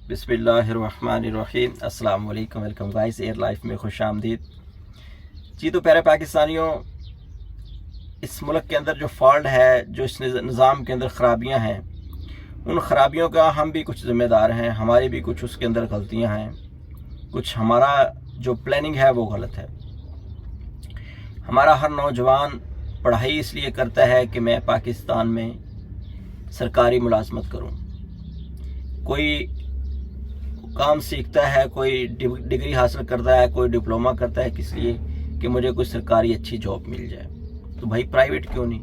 बिस्मिल्लाहिर्रहमानिर्रहीम। अस्सलाम वालेकुम, वेलकम गाइस एयर लाइफ में खुश आमदीद जी। तो प्यारे पाकिस्तानियों, इस मुल्क के अंदर जो फॉल्ट है, जो इस निज़ाम के अंदर ख़राबियाँ हैं, उन ख़राबियों का हम भी कुछ ज़िम्मेदार हैं। हमारी भी कुछ उसके अंदर गलतियाँ हैं, कुछ हमारा जो प्लानिंग है वो गलत है। हमारा हर नौजवान पढ़ाई इसलिए करता है कि मैं पाकिस्तान में सरकारी मुलाजमत करूं। कोई काम सीखता है, कोई डिग्री हासिल करता है, कोई डिप्लोमा करता है, किस लिए कि मुझे कोई सरकारी अच्छी जॉब मिल जाए। तो भाई प्राइवेट क्यों नहीं?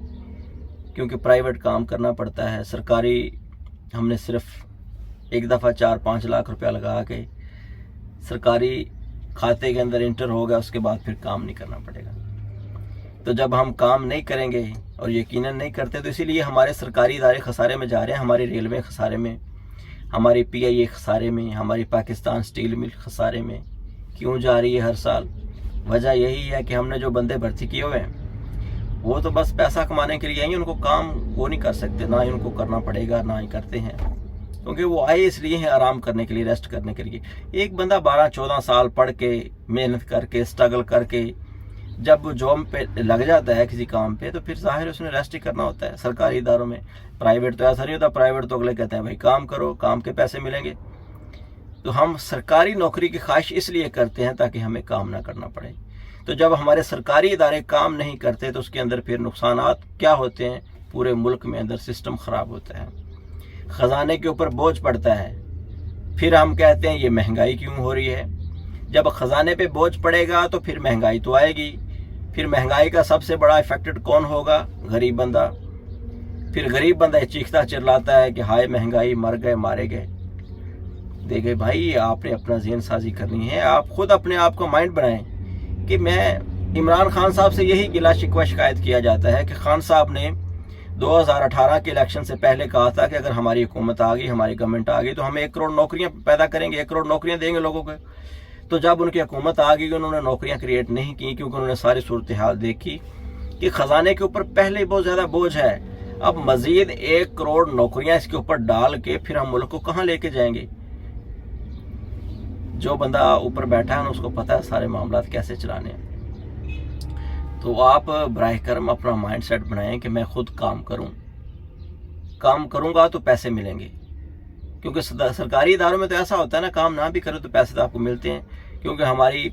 क्योंकि प्राइवेट काम करना पड़ता है। सरकारी हमने सिर्फ एक दफ़ा 4-5 लाख रुपया लगा के सरकारी खाते के अंदर इंटर हो गया, उसके बाद फिर काम नहीं करना पड़ेगा। तो जब हम काम नहीं करेंगे और यकीनन नहीं करते, तो इसीलिए हमारे सरकारी इदारे खसारे में जा रहे हैं। हमारी रेलवे खसारे में, हमारी PIA खसारे में, हमारी पाकिस्तान स्टील मिल खसारे में क्यों जा रही है हर साल? वजह यही है कि हमने जो बंदे भर्ती किए हुए हैं वो तो बस पैसा कमाने के लिए ही, उनको काम वो नहीं कर सकते, ना ही उनको करना पड़ेगा, ना ही करते हैं, क्योंकि वो आए इसलिए हैं आराम करने के लिए, रेस्ट करने के लिए। एक बंदा 12-14 साल पढ़ के, मेहनत करके, स्ट्रगल करके जब वो जॉब पे लग जाता है किसी काम पे, तो फिर ज़ाहिर उसने रेस्ट ही करना होता है सरकारी इदारों में। प्राइवेट तो ऐसा नहीं होता। प्राइवेट तो अगले कहते हैं भाई काम करो, काम के पैसे मिलेंगे। तो हम सरकारी नौकरी की ख्वाहिश इसलिए करते हैं ताकि हमें काम ना करना पड़े। तो जब हमारे सरकारी इदारे काम नहीं करते तो उसके अंदर फिर नुकसानात क्या होते हैं? पूरे मुल्क में अंदर सिस्टम ख़राब होता है, ख़जाने के ऊपर बोझ पड़ता है। फिर हम कहते हैं ये महंगाई क्यों हो रही है? जब ख़जाने पे बोझ पड़ेगा तो फिर महंगाई तो आएगी। फिर महंगाई का सबसे बड़ा इफेक्टेड कौन होगा? गरीब बंदा। फिर गरीब बंदा चीखता चिल्लाता है कि हाय महंगाई, मर गए, मारे गए। देखिए भाई, आपने अपना ज़हन साजी करनी है। आप खुद अपने आप को माइंड बनाएं कि मैं इमरान खान साहब से यही गिला शिकवा शिकायत किया जाता है कि खान साहब ने 2018 के इलेक्शन से पहले कहा था कि अगर हमारी हुकूमत आ गई, हमारी गवर्नमेंट आ गई, तो हम 1 करोड़ नौकरियां पैदा करेंगे, 1 करोड़ नौकरियां देंगे लोगों को। तो जब उनकी हुकूमत आ गई, उन्होंने नौकरियां क्रिएट नहीं की, क्योंकि उन्होंने सारी सूरत हाल देखी कि ख़जाने के ऊपर पहले ही बहुत ज़्यादा बोझ है। अब मज़ीद 1 करोड़ नौकरियां इसके ऊपर डाल के फिर हम मुल्क को कहाँ लेके जाएंगे? जो बंदा ऊपर बैठा है उसको पता है सारे मामला कैसे चलाने हैं। तो आप बराह करम अपना माइंड सेट बनाएं कि मैं खुद काम करूं, काम करूंगा तो पैसे मिलेंगे। क्योंकि सरकारी इदारों में तो ऐसा होता है ना, काम ना भी करो तो पैसे तो आपको मिलते हैं, क्योंकि हमारी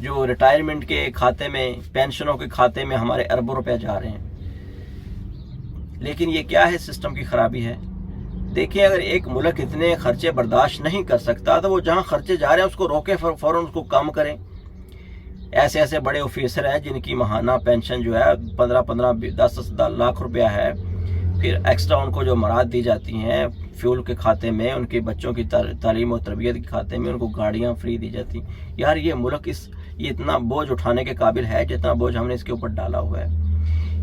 जो रिटायरमेंट के खाते में, पेंशनों के खाते में हमारे अरबों रुपए जा रहे हैं। लेकिन ये क्या है? सिस्टम की खराबी है। देखिए, अगर एक मुल्क इतने खर्चे बर्दाश्त नहीं कर सकता तो वो जहाँ खर्चे जा रहे हैं उसको रोके, फौरन उसको कम करें। ऐसे ऐसे बड़े ऑफिसर हैं जिनकी माहाना पेंशन जो है 15-15, 10-10 लाख रुपया है। फिर एक्स्ट्रा उनको जो मराद दी जाती हैं फ्यूल के खाते में, उनके बच्चों की तालीम और तरबियत के खाते में उनको गाड़ियाँ फ्री दी जाती। यार ये मुल्क ये इतना बोझ उठाने के काबिल है जितना बोझ हमने इसके ऊपर डाला हुआ है।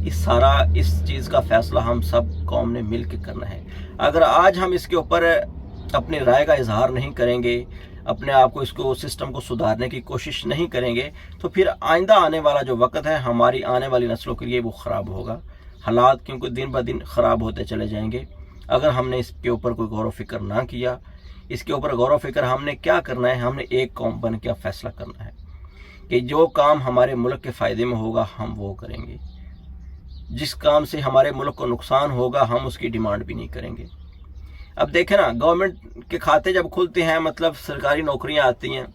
इस चीज़ का फैसला हम सब कौम ने मिल के करना है। अगर आज हम इसके ऊपर अपनी राय का इजहार नहीं करेंगे, अपने आप को, इसको, सिस्टम को सुधारने की कोशिश नहीं करेंगे, तो फिर आइंदा आने वाला जो वक्त है हमारी आने वाली नस्लों के लिए वो ख़राब होगा। हालात क्योंकि दिन ब दिन ख़राब होते चले जाएंगे अगर हमने इसके ऊपर कोई गौर व फिक्र ना किया। इसके ऊपर गौर व फिक्र हमने क्या करना है? हमने एक कौम बन के फैसला करना है कि जो काम हमारे मुल्क के फ़ायदे में होगा हम वो करेंगे। जिस काम से हमारे मुल्क को नुकसान होगा हम उसकी डिमांड भी नहीं करेंगे। अब देखें ना, गवर्नमेंट के खाते जब खुलते हैं, मतलब सरकारी नौकरियां आती हैं,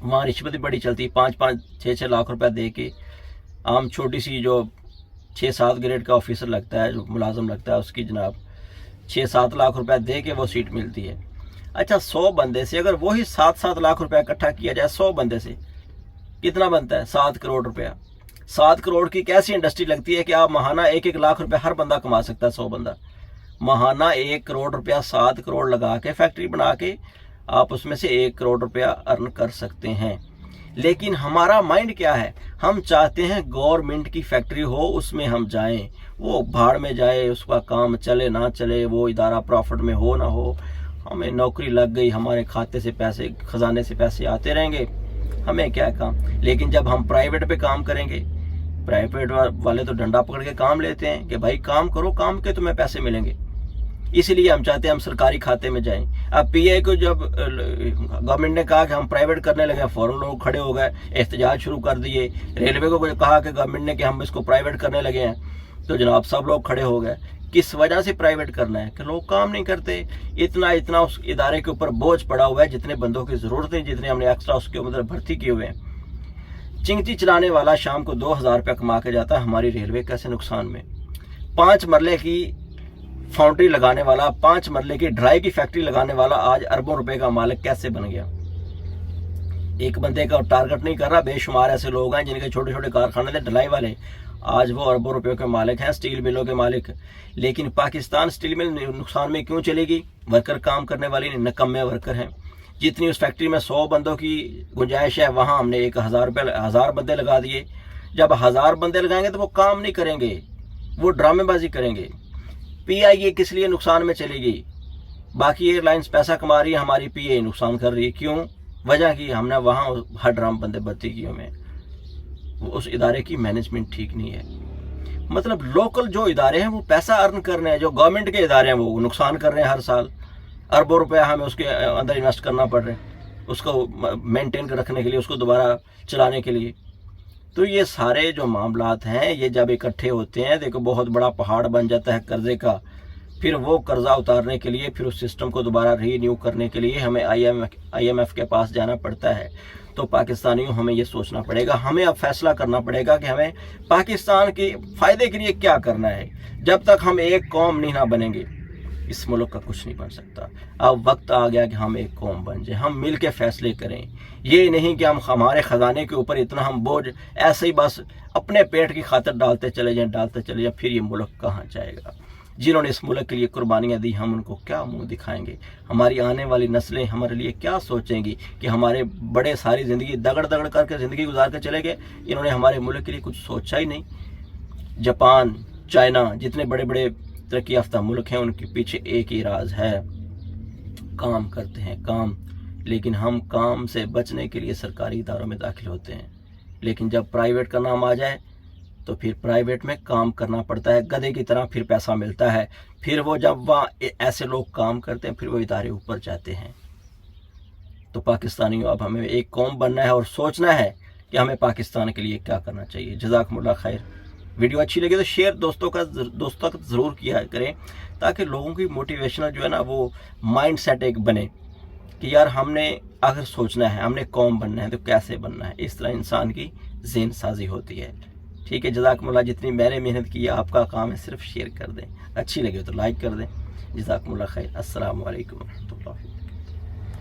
वहाँ रिश्वत भी बड़ी चलती है। 5-5, 6-6 लाख रुपया दे के आम छोटी सी जो 6-7 ग्रेड का ऑफिसर लगता है, जो मुलाजम लगता है, उसकी जनाब 6-7 लाख रुपया दे के वो सीट मिलती है। अच्छा, 100 बंदे से अगर वही 7-7 लाख रुपया इकट्ठा किया जाए, 100 बंदे से कितना बनता है? 7 करोड़ रुपया। 7 करोड़ की कैसी इंडस्ट्री लगती है कि आप महाना 1-1 लाख रुपया हर बंदा कमा सकता है। 100 बंदा महाना 1 करोड़ रुपया 7 करोड़ लगा के फैक्ट्री बना के आप उसमें से 1 करोड़ रुपया अर्न कर सकते हैं। लेकिन हमारा माइंड क्या है? हम चाहते हैं गवर्नमेंट की फैक्ट्री हो, उसमें हम जाएं, वो भाड़ में जाए, उसका काम चले ना चले, वो इदारा प्रॉफिट में हो ना हो, हमें नौकरी लग गई, हमारे खाते से पैसे, खजाने से पैसे आते रहेंगे, हमें क्या काम। लेकिन जब हम प्राइवेट पे काम करेंगे, प्राइवेट वाले तो डंडा पकड़ के काम लेते हैं कि भाई काम करो, काम के तुम्हें पैसे मिलेंगे। इसलिए हम चाहते हैं हम सरकारी खाते में जाएं। अब पीए को जब गवर्नमेंट ने कहा कि हम प्राइवेट करने लगे, फौरन लोग खड़े हो गए, एहतजाज शुरू कर दिए। रेलवे को कहा कि गवर्नमेंट ने कि हम इसको प्राइवेट करने लगे हैं, तो जनाब सब लोग खड़े हो गए। किस वजह से प्राइवेट करना है? कि लोग काम नहीं करते। इतना उस इदारे के ऊपर बोझ पड़ा हुआ है, जितने बंदों की ज़रूरत है, जितने हमने एक्स्ट्रा उसके अंदर भर्ती किए हुए हैं। चिंगटी चलाने वाला शाम को 2000 रुपया कमा के जाता है, हमारी रेलवे कैसे नुकसान में। 5 मरले की फाउंड्री लगाने वाला, 5 मरले की ड्राई की फैक्ट्री लगाने वाला आज अरबों रुपए का मालिक कैसे बन गया? एक बंदे का टारगेट नहीं कर रहा, बेशुमार ऐसे लोग हैं जिनके छोटे छोटे कारखाने थे ढलाई वाले, आज वो अरबों रुपयों के मालिक हैं, स्टील मिलों के मालिक। लेकिन पाकिस्तान स्टील मिल नुकसान में क्यों चलेगी? वर्कर काम करने वाली नकम्मे वर्कर हैं। जितनी उस फैक्ट्री में 100 बंदों की गुंजाइश है, वहाँ हमने 1000 बंदे लगा दिए। जब 1000 बंदे लगाएंगे तो वो काम नहीं करेंगे, वो ड्रामेबाजी करेंगे। पीआईए किस लिए नुकसान में चलेगी? बाकी एयरलाइंस पैसा कमा रही है, हमारी पीआईए नुकसान कर रही है। क्यों? वजह की हमने वहाँ हर ड्राम बंदे भर्ती किए हुए हैं। उस इदारे की मैनेजमेंट ठीक नहीं है। मतलब लोकल जो इदारे हैं वो पैसा अर्न कर रहे हैं, जो गवर्नमेंट के इदारे हैं वो नुकसान कर रहे हैं। हर साल अरबों रुपया हमें उसके अंदर इन्वेस्ट करना पड़ रहा है, उसको मेंटेन रखने के लिए, उसको दोबारा चलाने के लिए। तो ये सारे जो मामलात हैं, ये जब इकट्ठे होते हैं, देखो बहुत बड़ा पहाड़ बन जाता है कर्जे का। फिर वो कर्जा उतारने के लिए, फिर उस सिस्टम को दोबारा रीन्यू करने के लिए हमें IMF के पास जाना पड़ता है। तो पाकिस्तानियों हमें ये सोचना पड़ेगा, हमें अब फैसला करना पड़ेगा कि हमें पाकिस्तान के फ़ायदे के लिए क्या करना है। जब तक हम एक कौम नहीं ना बनेंगे, इस मुल्क का कुछ नहीं बन सकता। अब वक्त आ गया कि हम एक कौम बन जाए, हम मिल के फैसले करें। ये नहीं कि हम हमारे ख़जाने के ऊपर इतना हम बोझ ऐसे ही बस अपने पेट की खातिर डालते चले जाएं, फिर ये मुल्क कहाँ जाएगा? जिन्होंने इस मुल्क के लिए कुर्बानियाँ दी, हम उनको क्या मुंह दिखाएंगे? हमारी आने वाली नस्लें हमारे लिए क्या सोचेंगी कि हमारे बड़े सारी ज़िंदगी दगड़ करके ज़िंदगी गुजार के चले गए, इन्होंने हमारे मुल्क के लिए कुछ सोचा ही नहीं। जापान, चाइना, जितने बड़े बड़े तरक्की याफ्ता मुल्क हैं, उनके पीछे एक ही राज है, काम करते हैं काम। लेकिन हम काम से बचने के लिए सरकारी इदारों में दाखिल होते हैं, लेकिन जब प्राइवेट का नाम आ जाए तो फिर प्राइवेट में काम करना पड़ता है गधे की तरह, फिर पैसा मिलता है। फिर वो जब वहाँ ऐसे लोग काम करते हैं, फिर वो इदारे ऊपर जाते हैं। तो पाकिस्तानियों, अब हमें एक कौम बनना है और सोचना है कि हमें पाकिस्तान के लिए क्या करना चाहिए। जज़ाकुमुल्लाह खैर। वीडियो अच्छी लगे तो शेयर दोस्तों तक ज़रूर किया करें, ताकि लोगों की मोटिवेशनल जो है ना, वो माइंड सेट एक बने कि यार हमने अगर सोचना है, हमने कौम बनना है तो कैसे बनना है। इस तरह इंसान की ज़हन साजी होती है। ठीक है, जज़ाकुमुल्लाह। जितनी मैंने मेहनत की है, आपका काम है सिर्फ शेयर कर दें, अच्छी लगे तो लाइक कर दें। जज़ाकुमुल्लाह खैर। अस्सलामु अलैकुम।